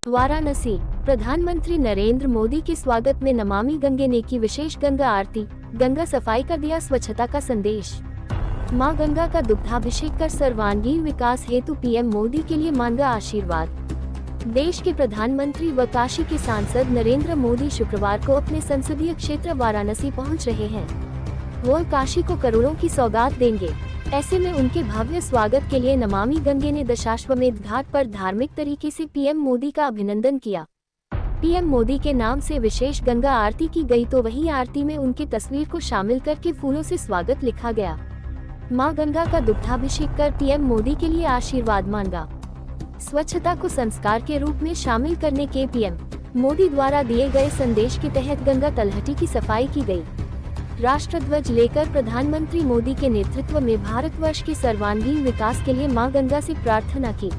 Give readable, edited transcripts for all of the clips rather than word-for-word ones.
वाराणसी। प्रधानमंत्री नरेंद्र मोदी के स्वागत में नमामि गंगे ने की विशेष गंगा आरती, गंगा सफाई का दिया स्वच्छता का संदेश। मां गंगा का दुग्धाभिषेक कर सर्वांगीण विकास हेतु पीएम मोदी के लिए मांगा आशीर्वाद। देश के प्रधानमंत्री व काशी के सांसद नरेंद्र मोदी शुक्रवार को अपने संसदीय क्षेत्र वाराणसी पहुंच रहे हैं। वो काशी को करोड़ों की सौगात देंगे। ऐसे में उनके भव्य स्वागत के लिए नमामि गंगे ने दशाश्वमेध घाट पर धार्मिक तरीके से पीएम मोदी का अभिनंदन किया। पीएम मोदी के नाम से विशेष गंगा आरती की गई तो वहीं आरती में उनकी तस्वीर को शामिल करके फूलों से स्वागत लिखा गया। मां गंगा का दुग्धाभिषेक कर पीएम मोदी के लिए आशीर्वाद मांगा। स्वच्छता को संस्कार के रूप में शामिल करने के पीएम मोदी द्वारा दिए गए संदेश के तहत गंगा तलहटी की सफाई की गई। राष्ट्रध्वज लेकर प्रधानमंत्री मोदी के नेतृत्व में भारतवर्ष के सर्वांगीण विकास के लिए मां गंगा से प्रार्थना की।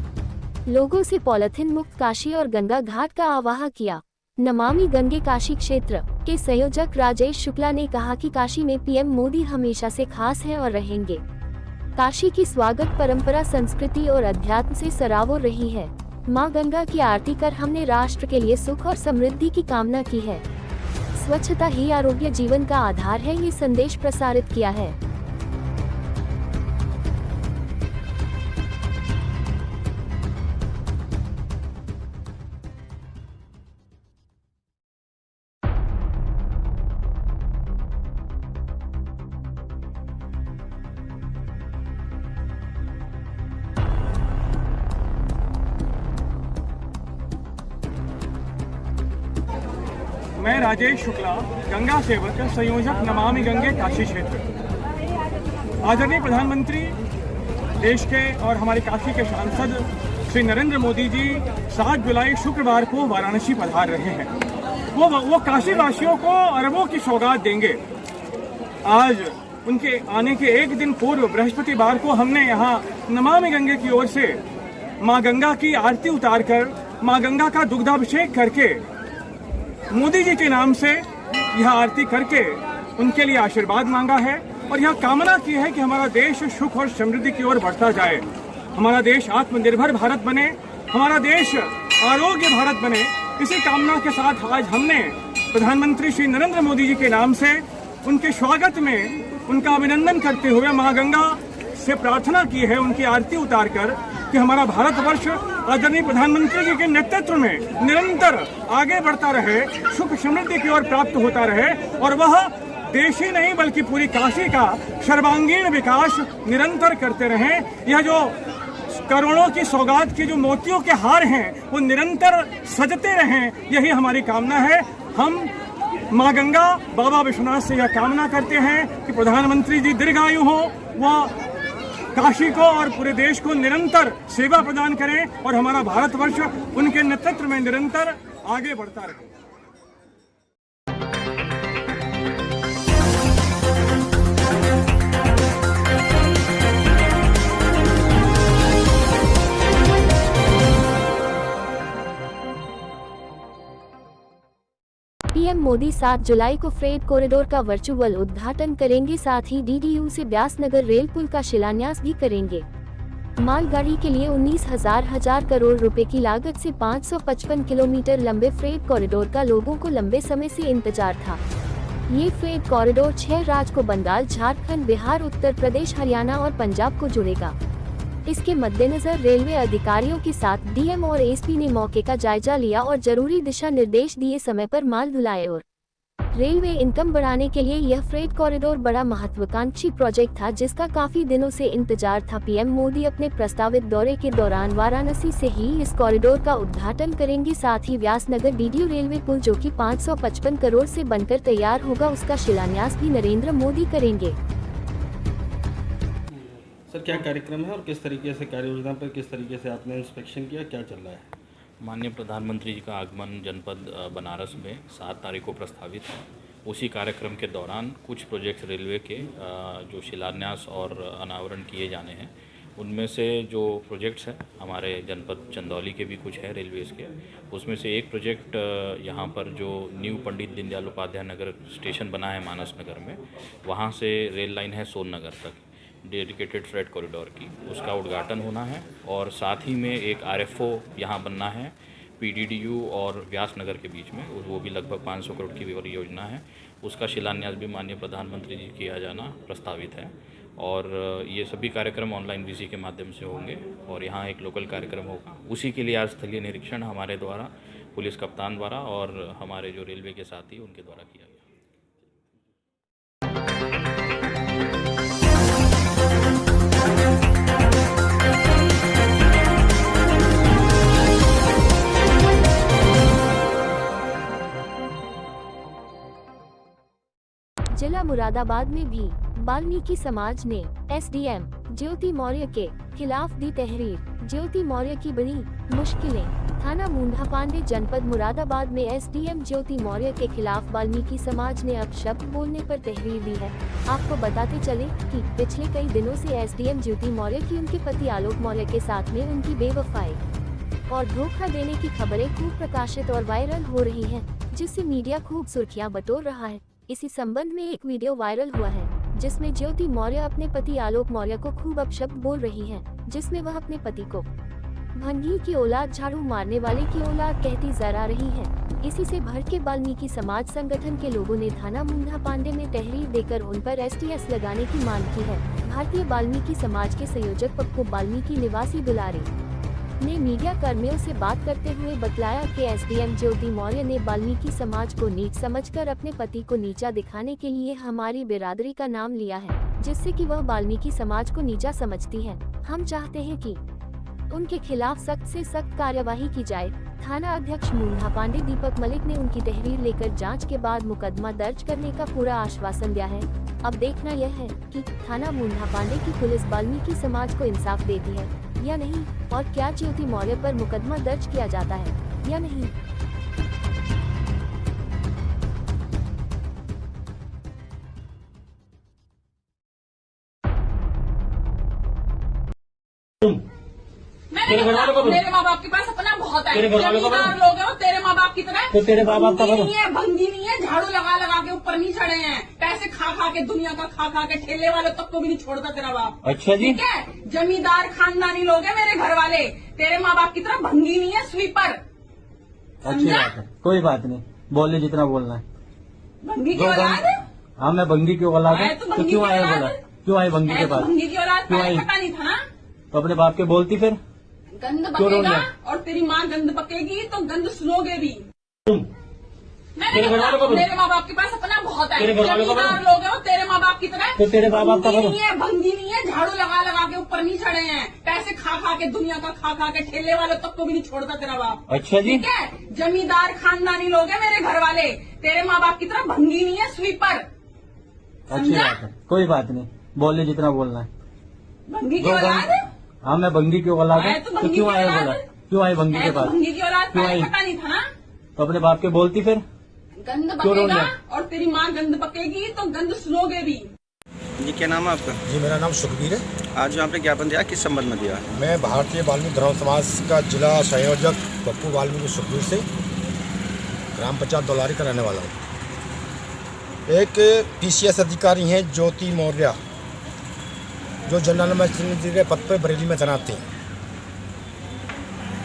लोगों से पॉलिथीन मुक्त काशी और गंगा घाट का आह्वान किया। नमामि गंगे काशी क्षेत्र के संयोजक राजेश शुक्ला ने कहा कि काशी में पीएम मोदी हमेशा से खास हैं और रहेंगे। काशी की स्वागत परंपरा, संस्कृति और अध्यात्म से सराबोर रही है। मां गंगा की आरती कर हमने राष्ट्र के लिए सुख और समृद्धि की कामना की है। स्वच्छता ही आरोग्य जीवन का आधार है, ये संदेश प्रसारित किया है। मैं राजेश शुक्ला, गंगा सेवक, संयोजक नमामि गंगे काशी क्षेत्र। आदरणीय प्रधानमंत्री देश के और हमारे काशी के सांसद श्री नरेंद्र मोदी जी 7 जुलाई शुक्रवार को वाराणसी पधार रहे हैं। वो काशी वासियों को अरबों की सौगात देंगे। आज उनके आने के एक दिन पूर्व बृहस्पतिवार को हमने यहाँ नमामि गंगे की ओर से माँ गंगा की आरती उतारकर माँ गंगा का दुग्धाभिषेक करके मोदी जी के नाम से यह आरती करके उनके लिए आशीर्वाद मांगा है और यह कामना की है कि हमारा देश सुख और समृद्धि की ओर बढ़ता जाए, हमारा देश आत्मनिर्भर भारत बने, हमारा देश आरोग्य भारत बने। इसी कामना के साथ आज हमने प्रधानमंत्री श्री नरेंद्र मोदी जी के नाम से उनके स्वागत में उनका अभिनंदन करते हुए मां गंगा से प्रार्थना की है, उनकी आरती उतारकर कि हमारा भारतवर्ष आदरणीय प्रधानमंत्री जी के नेतृत्व में निरंतर आगे बढ़ता रहे, सुख समृद्धि की ओर प्राप्त होता रहे और वह देश ही नहीं बल्कि पूरी काशी का सर्वांगीण विकास निरंतर करते रहें। यह जो करोड़ों की सौगात के जो मोतियों के हार हैं वो निरंतर सजते रहें, यही हमारी कामना है। हम माँ गंगा बाबा विश्वनाथ से यह कामना करते हैं कि प्रधानमंत्री जी दीर्घायु हो, वह काशी को और पूरे देश को निरंतर सेवा प्रदान करें और हमारा भारतवर्ष उनके नेतृत्व में निरंतर आगे बढ़ता रहे। पीएम मोदी 7 जुलाई को फ्रेट कॉरिडोर का वर्चुअल उद्घाटन करेंगे, साथ ही डीडीयू से ब्यासनगर रेल पुल का शिलान्यास भी करेंगे। मालगाड़ी के लिए 19,000 करोड़ रुपए की लागत से 555 किलोमीटर लंबे फ्रेट कॉरिडोर का लोगों को लंबे समय से इंतजार था। ये फ्रेट कॉरिडोर 6 राज्य को बंगाल, झारखंड, बिहार, उत्तर प्रदेश, हरियाणा और पंजाब को जोड़ेगा। इसके मद्देनजर रेलवे अधिकारियों के साथ डीएम और एसपी ने मौके का जायजा लिया और जरूरी दिशा निर्देश दिए, समय पर माल ढुलाए और रेलवे इनकम बढ़ाने के लिए यह फ्रेट कॉरिडोर बड़ा महत्वाकांक्षी प्रोजेक्ट था, जिसका काफी दिनों से इंतजार था। पीएम मोदी अपने प्रस्तावित दौरे के दौरान वाराणसी से ही इस कॉरिडोर का उद्घाटन करेंगे, साथ ही व्यासनगर डीडीयू रेलवे पुल जो कि 555 करोड़ से बनकर तैयार होगा, उसका शिलान्यास भी नरेंद्र मोदी करेंगे। सर, क्या कार्यक्रम है और किस तरीके से कार्य योजना पर किस तरीके से आपने इंस्पेक्शन किया, क्या चल रहा है? माननीय प्रधानमंत्री जी का आगमन जनपद बनारस में 7 तारीख को प्रस्तावित है। उसी कार्यक्रम के दौरान कुछ प्रोजेक्ट रेलवे के जो शिलान्यास और अनावरण किए जाने हैं, उनमें से जो प्रोजेक्ट्स हैं हमारे जनपद चंदौली के भी कुछ है रेलवेज़ के, उसमें से एक प्रोजेक्ट यहाँ पर जो न्यू पंडित दीनदयाल उपाध्याय नगर स्टेशन बना है मानस नगर में, वहाँ से रेल लाइन है सोन नगर तक डेडिकेटेड फ्रेट कॉरिडोर की, उसका उद्घाटन होना है। और साथ ही में एक आरएफओ यहाँ बनना है PDDU और व्यासनगर के बीच में, वो भी लगभग 500 करोड़ की परियोजना है। उसका शिलान्यास भी माननीय प्रधानमंत्री जी किया जाना प्रस्तावित है। और ये सभी कार्यक्रम ऑनलाइन वीसी के माध्यम से होंगे और यहाँ एक लोकल कार्यक्रम होगा। उसी के लिए आज स्थलीय निरीक्षण हमारे द्वारा, पुलिस कप्तान द्वारा और हमारे जो रेलवे के साथी उनके द्वारा किया गया। जिला मुरादाबाद में भी वाल्मीकि समाज ने SDM ज्योति मौर्य के खिलाफ दी तहरीर। ज्योति मौर्य की बड़ी मुश्किलें। थाना मुंडा पांडे जनपद मुरादाबाद में SDM ज्योति मौर्य के खिलाफ वाल्मीकि समाज ने अपशब्द बोलने पर तहरीर दी है। आपको बताते चले कि पिछले कई दिनों से SDM ज्योति मौर्य की उनके पति आलोक मौर्य के साथ में उनकी बेवफाई और धोखा देने की खबरें खूब प्रकाशित और वायरल हो रही हैं, जिससे मीडिया खूब सुर्खियां बटोर रहा है। इसी संबंध में एक वीडियो वायरल हुआ है, जिसमें ज्योति मौर्य अपने पति आलोक मौर्य को खूब अपशब्द बोल रही हैं, जिसमें वह अपने पति को भंगी की औलाद, झाड़ू मारने वाले की औलाद कहती जरा रही है। इसी से भड़के वाल्मीकि समाज संगठन के लोगों ने थाना मुंडा पांडे में तहरीर देकर उन पर STS लगाने की मांग की है। भारतीय वाल्मीकि समाज के संयोजक पप्पू वाल्मीकि निवासी बुलारे ने मीडिया कर्मियों से बात करते हुए बतलाया कि SDM ज्योति मौर्य ने वाल्मीकि समाज को नीच समझकर अपने पति को नीचा दिखाने के लिए हमारी बिरादरी का नाम लिया है, जिससे कि वह वाल्मीकि समाज को नीचा समझती है। हम चाहते हैं कि उनके खिलाफ सख्त से सख्त कार्यवाही की जाए। थाना अध्यक्ष मुंडा पांडे दीपक मलिक ने उनकी तहरीर लेकर जांच के बाद मुकदमा दर्ज करने का पूरा आश्वासन दिया है। अब देखना यह है कि थाना मुंडा पांडे की पुलिस वाल्मीकि समाज को इंसाफ देती है या नहीं, और क्या ज्योति मौर्य पर मुकदमा दर्ज किया जाता है या नहीं। मेरे माँ बाप के पास अपना बहुत है, जमींदार लोग हैं और तेरे माँ बाप की तरह। तो तेरे माँ बाप का नहीं है, भंगी नहीं है, झाड़ू लगा लगा के ऊपर नहीं चढ़े हैं, पैसे खा खा के, दुनिया का खा खा के, ठेले वालों तक को भी नहीं छोड़ता तेरा बाप। अच्छा जी, ठीक है, जमींदार खानदानी लोग हैं मेरे घर वाले, तेरे माँ बाप की तरह भंगी नहीं है, स्वीपर। अच्छी बात है, कोई बात नहीं, बोले जितना बोलना है। भंगी की औलाद। हाँ, मैं भंगी की औलाद है, तो क्यों आए बोला, क्यों आए भंगी के पास? भंगी की औलाद क्यों आई? पता नहीं था ना, तो अपने बाप के बोलती फिर गंद क्यों रोन बकेगा लिया? और तेरी माँ गंद बकेगी तो गंद सुनोगे भी। तेरे घर वालों को मेरे माँ बाप के पास अपना बहुत है, तेरे घर वालों को जमींदार लोग हैं और तेरे माँ बाप की तरह। तो तेरे माँ बाप का भंगी नहीं है, भंगी नहीं है, झाड़ू लगा लगा के ऊपर नहीं चढ़े हैं, पैसे खा खा के, दुनिया का खा खा के, ठेले वालों तक को भी नहीं छोड़ता तेरा बाप। अच्छा जी, ठीक है, जमींदार खानदानी लोग हैं मेरे घर वाले, तेरे माँ बाप की तरह भंगी नहीं है, स्वीपर। अच्छी बात है, कोई बात नहीं, बोले जितना बोलना है। भंगी की औलाद। हाँ, मैं भंगी की औलाद है, तो तो भंगी क्यों की आए औलाद। बोला, क्यों आए भंगी के पास? भंगी की औलाद क्यों आई? पता नहीं था ना, तो अपने बाप के बोलती फिर गंद क्यों रोन बकेगा लिया? और तेरी माँ गंद बकेगी तो गंद सुनोगे भी। जी, क्या नाम है आपका? जी, मेरा नाम सुखबीर है। आज जो आपने ज्ञापन दिया, किस संबंध में दिया? मैं भारतीय वाल्मीकि धर्म समाज का जिला संयोजक पप्पू वाल्मीकि सुखबीर से ग्राम पंचायत दौलारी का रहने वाला हूँ। एक PCS अधिकारी हैं ज्योति मौर्य, जो जनरल मजिस्ट्रेट के पद पर बरेली में तैनात थी।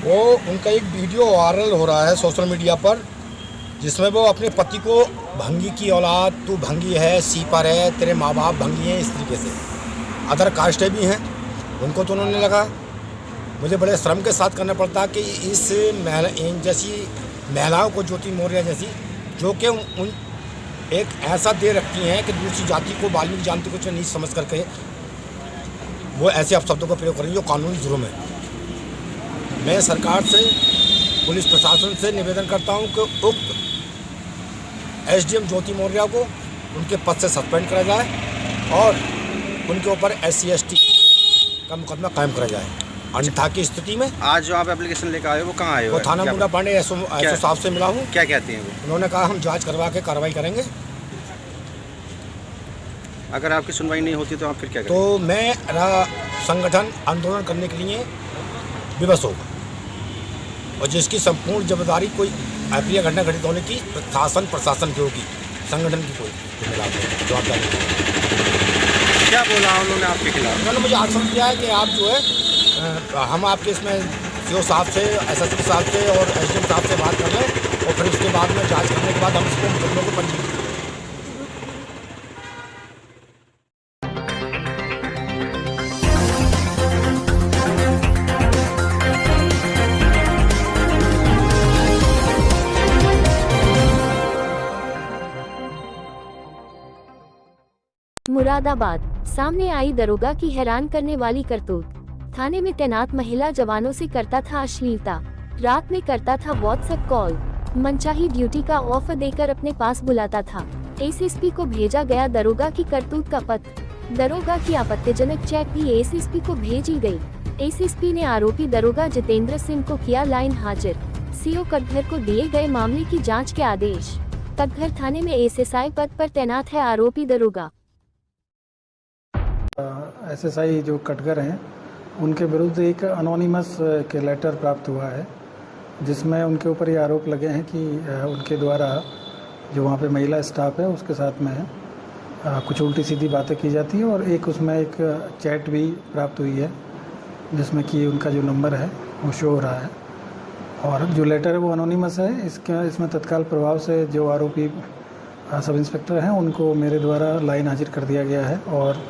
वो उनका एक वीडियो वायरल हो रहा है सोशल मीडिया पर, जिसमें वो अपने पति को भंगी की औलाद, तू भंगी है, सीपर है, तेरे माँ बाप भंगी हैं, इस तरीके से। अदर कास्टें भी हैं, उनको तो उन्होंने लगा। मुझे बड़े श्रम के साथ करना पड़ता कि इस इन जैसी महिलाओं को, ज्योति मौर्य जैसी, जो कि उन एक ऐसा दे रखती हैं कि दूसरी जाति को, वाल्मीकि जाति को नहीं समझ करके वो ऐसे अपशब्दों का प्रयोग करेंगे जो कानूनी जुर्म है। मैं सरकार से, पुलिस प्रशासन से निवेदन करता हूं कि उक्त SDM ज्योति मौर्य को उनके पद से सस्पेंड करा जाए और उनके ऊपर SC/ST का मुकदमा कायम करा जाए। अन्यथा की स्थिति में आज जो आप एप्लीकेशन लेकर आए हो, वो कहाँ आए हो? वो थाना मुंडा पांडे SO साहब से मिला हूँ। क्या कहते हैं वो? उन्होंने कहा हम जांच करवा के कार्रवाई करेंगे। अगर आपकी सुनवाई नहीं होती तो आप फिर क्या करेंगे? तो मैं संगठन आंदोलन करने के लिए विवश होगा, और जिसकी संपूर्ण जिम्मेदारी कोई अप्रिय घटना घटित होने की शासन प्रशासन की होगी, संगठन की कोई जवाबदारी क्या बोला उन्होंने आपके खिलाफ? उन्होंने मुझे आश्वासन दिया है कि आप जो है हम आपके इसमें सीओ साहब से, एसएसपी साहब से और एसडीएम साहब से बात कर लें और फिर उसके बाद में जांच करने के बाद हम इसको मुकदमे को पंजीकृत करें। मुरादाबाद, सामने आई दरोगा की हैरान करने वाली करतूत। थाने में तैनात महिला जवानों से करता था अश्लीलता, रात में करता था व्हाट्सएप कॉल, मनचाही ड्यूटी का ऑफर देकर अपने पास बुलाता था। एसएसपी को भेजा गया दरोगा की करतूत का पत्र। दरोगा की आपत्तिजनक चैट भी एसएसपी को भेजी गई। एसएसपी ने आरोपी दरोगा जितेंद्र सिंह को किया लाइन हाजिर। सीओ कटघर को दिए गए मामले की जाँच के आदेश। कटघर थाने में एसएसआई पद पर तैनात है आरोपी दरोगा। एसएसआई जो कटघर हैं उनके विरुद्ध एक अनोनिमस के लेटर प्राप्त हुआ है, जिसमें उनके ऊपर ये आरोप लगे हैं कि उनके द्वारा जो वहाँ पे महिला स्टाफ है उसके साथ में कुछ उल्टी सीधी बातें की जाती है। और एक उसमें एक चैट भी प्राप्त हुई है जिसमें कि उनका जो नंबर है वो शो हो रहा है। और जो लेटर है वो अनोनिमस है। इसमें तत्काल प्रभाव से जो आरोपी सब इंस्पेक्टर हैं उनको मेरे द्वारा लाइन हाजिर कर दिया गया है। और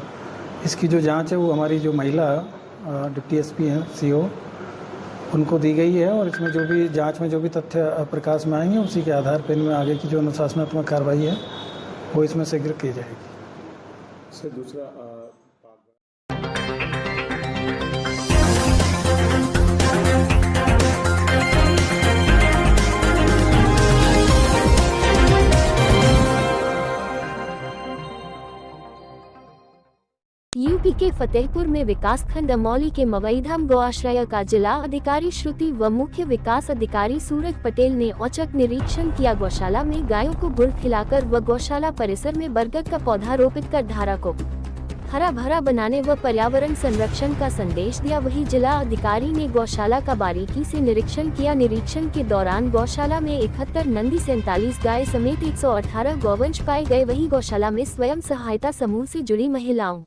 इसकी जो जांच है वो हमारी जो महिला डिप्टी एसपी हैं सीओ उनको दी गई है। और इसमें जो भी जांच में जो भी तथ्य प्रकाश में आएंगे उसी के आधार पर इनमें आगे की जो अनुशासनात्मक कार्रवाई है वो इसमें शीघ्र की जाएगी। दूसरा यूपी के फतेहपुर में विकासखंड अमौली के मवईधाम गौआश्रय का जिला अधिकारी श्रुति व मुख्य विकास अधिकारी सूरज पटेल ने औचक निरीक्षण किया। गौशाला में गायों को गुड़ खिलाकर व गौशाला परिसर में बरगद का पौधा रोपित कर धारा को हरा भरा बनाने व पर्यावरण संरक्षण का संदेश दिया। वहीं जिला अधिकारी ने गौशाला का बारीकी से निरीक्षण किया। निरीक्षण के दौरान गौशाला में 71 नंदी 47 गाय समेत 118 गौवंश पाए गए। वहीं गौशाला में स्वयं सहायता समूह से जुड़ी महिलाओं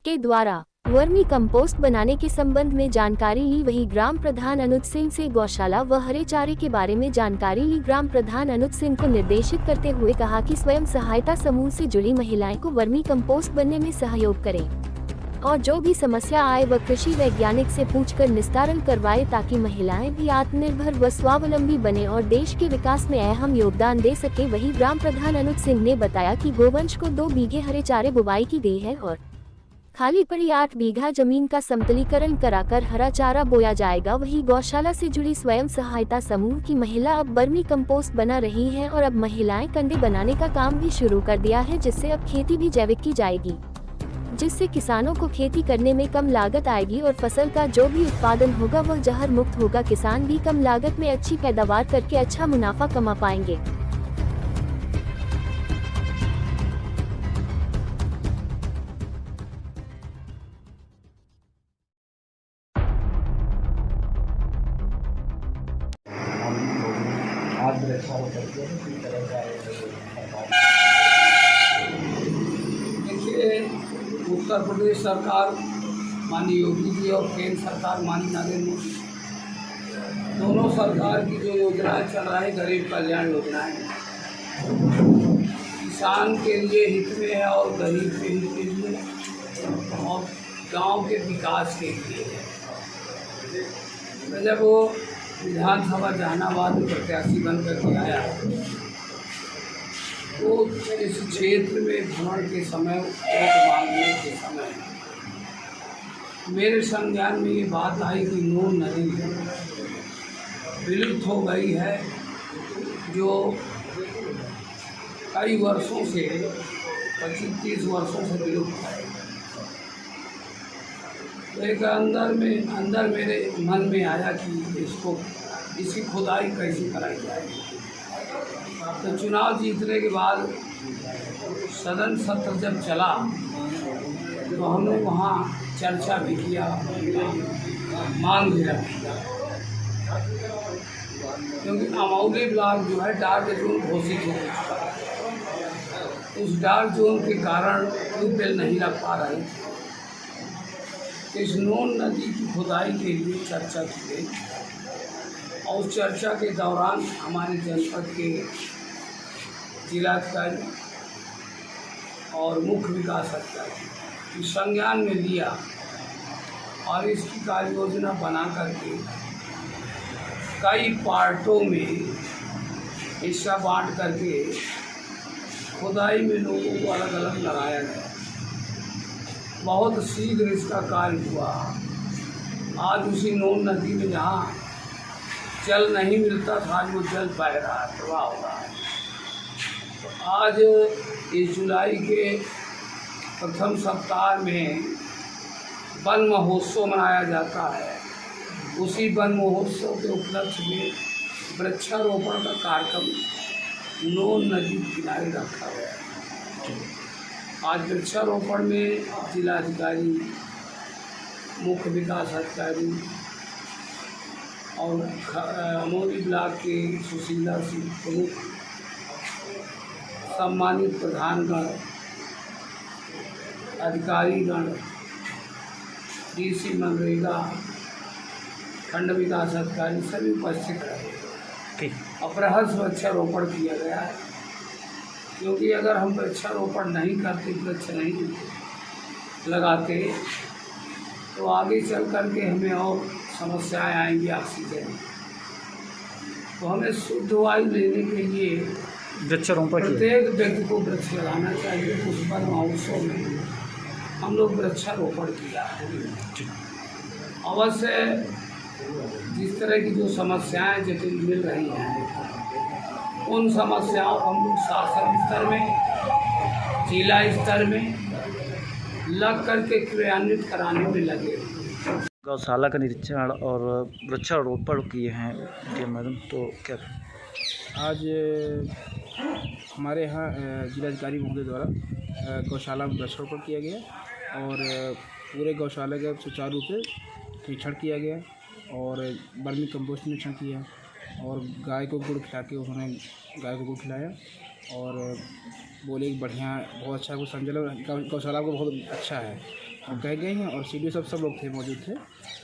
के द्वारा वर्मी कंपोस्ट बनाने के संबंध में जानकारी ली। वही ग्राम प्रधान अनुज सिंह से गौशाला व हरे चारे के बारे में जानकारी ली। ग्राम प्रधान अनुज सिंह को निर्देशित करते हुए कहा कि स्वयं सहायता समूह से जुड़ी महिलाएं को वर्मी कंपोस्ट बनने में सहयोग करें और जो भी समस्या आए वह कृषि वैज्ञानिक से पूछकर निस्तारण करवाए, ताकि महिलाएं भी आत्मनिर्भर व स्वावलंबी बने और देश के विकास में अहम योगदान दे सके। वही ग्राम प्रधान अनुज सिंह ने बताया कि गोवंश को 2 बीघे हरे चारे बुवाई की गई है और खाली पड़ी 8 बीघा जमीन का समतलीकरण कराकर हरा चारा बोया जाएगा। वही गौशाला से जुड़ी स्वयं सहायता समूह की महिला अब वर्मी कंपोस्ट बना रही हैं और अब महिलाएं कंडे बनाने का काम भी शुरू कर दिया है, जिससे अब खेती भी जैविक की जाएगी, जिससे किसानों को खेती करने में कम लागत आएगी और फसल का जो भी उत्पादन होगा वह जहर मुक्त होगा। किसान भी कम लागत में अच्छी पैदावार करके अच्छा मुनाफा कमा पाएंगे। देखिए, उत्तर प्रदेश सरकार माननीय योगी जी और केंद्र सरकार माननीय नरेंद्र मोदी, दोनों सरकार की जो योजनाएं चल रही है गरीब कल्याण योजनाएं किसान के लिए हित में है और गरीब के हित के लिए और गांव के विकास के लिए है। जब वो विधानसभा जहानाबाद में प्रत्याशी बन करके आया तो इस क्षेत्र में भ्रमण के समय वोट मांगने के समय मेरे संज्ञान में ये बात आई कि नून नदी विलुप्त हो गई है, जो कई वर्षों से 25-30 वर्षों से विलुप्त है। तो एक अंदर मेरे मन में आया कि इसकी खुदाई कैसे कराई जाए। तो चुनाव जीतने के बाद सदन सत्र जब चला तो हमने वहाँ चर्चा भी किया, मांग भी रखी, क्योंकि अमौली ब्लॉक जो है डार्क जोन घोषित हो चुका है। उस डार्क जोन के कारण ट्यूबवेल नहीं लग पा रहे। इस नून नदी की खुदाई के लिए चर्चा की गई और उस चर्चा के दौरान हमारे जनपद के जिलाधिकारी और मुख्य विकास अधिकारी इस संज्ञान में लिया और इसकी कार्य योजना बना करके कई पार्टों में हिस्सा बांट करके खुदाई में लोगों को अलग अलग लगाया गया। बहुत शीघ्र इसका कार्य हुआ। आज उसी नून नदी में जहाँ जल नहीं मिलता था आज वो जल बह रहा है, प्रवाह हो रहा है। तो आज इस जुलाई के प्रथम सप्ताह में वन महोत्सव मनाया जाता है। उसी वन महोत्सव के उपलक्ष्य में वृक्षारोपण का कार्यक्रम नून नदी किनारे रखा गया है। आज वृक्षारोपण में जिलाधिकारी, मुख्य विकास अधिकारी और अमोली ब्लॉक के सुशीला सिंह प्रमुख, सम्मानित प्रधानगण, अधिकारीगण, डीसी मनरेगा, खंड विकास अधिकारी सभी उपस्थित रहे और बृहद वृक्षारोपण किया गया है। क्योंकि अगर हम वृक्षारोपण नहीं करते, वृक्ष नहीं लगाते तो आगे चल कर के हमें और समस्याएं आएंगी ऑक्सीजन। तो हमें शुद्ध वायु लेने के लिए वृक्षारोपण प्रत्येक व्यक्ति को वृक्ष लगाना चाहिए। उस वन महोत्सव में हम लोग वृक्षारोपण किया है। अवश्य जिस तरह की जो समस्याएं जटिल मिल रही हैं उन समस्याओं को हम लोग शासन स्तर में, जिला स्तर में लग करके क्रियान्वित कराने में लगे। गौशाला का निरीक्षण और वृक्षारोपण किए हैं मैडम, तो क्या आज हमारे यहाँ जिलाधिकारी महोदय द्वारा गौशाला में वृक्षारोपण किया गया और पूरे गौशाला का सुचारू रूप से निरीक्षण किया गया और वर्मी कंपोस्ट निरीक्षण किया और गाय को गुड़ खिला के उन्होंने गाय को गुड़ खिलाया और बोले कि बढ़िया, बहुत अच्छा, वो समझ गौशाला को बहुत अच्छा है और कह गए हैं। और CDO सब लोग थे, मौजूद थे,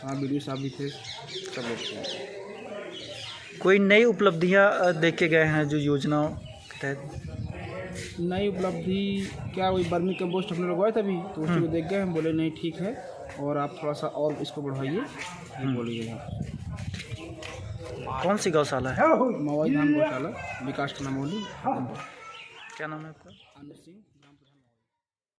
हाँ BDO साहब भी थे, सब लोग थे। कोई नई उपलब्धियां देखे गए हैं जो योजनाओं के तहत? नई उपलब्धि क्या, वही वर्मी कंपोस्ट हमने लगवाया था अभी, तो उसी को देख गए, हम बोले नहीं ठीक है और आप थोड़ा सा और इसको बढ़ाइए, ये बोलिए। कौन सी गौशाला है? मवाई धाम गौशाला, विकास का नाम बोली। क्या नाम है आपका? आनंद सिंह।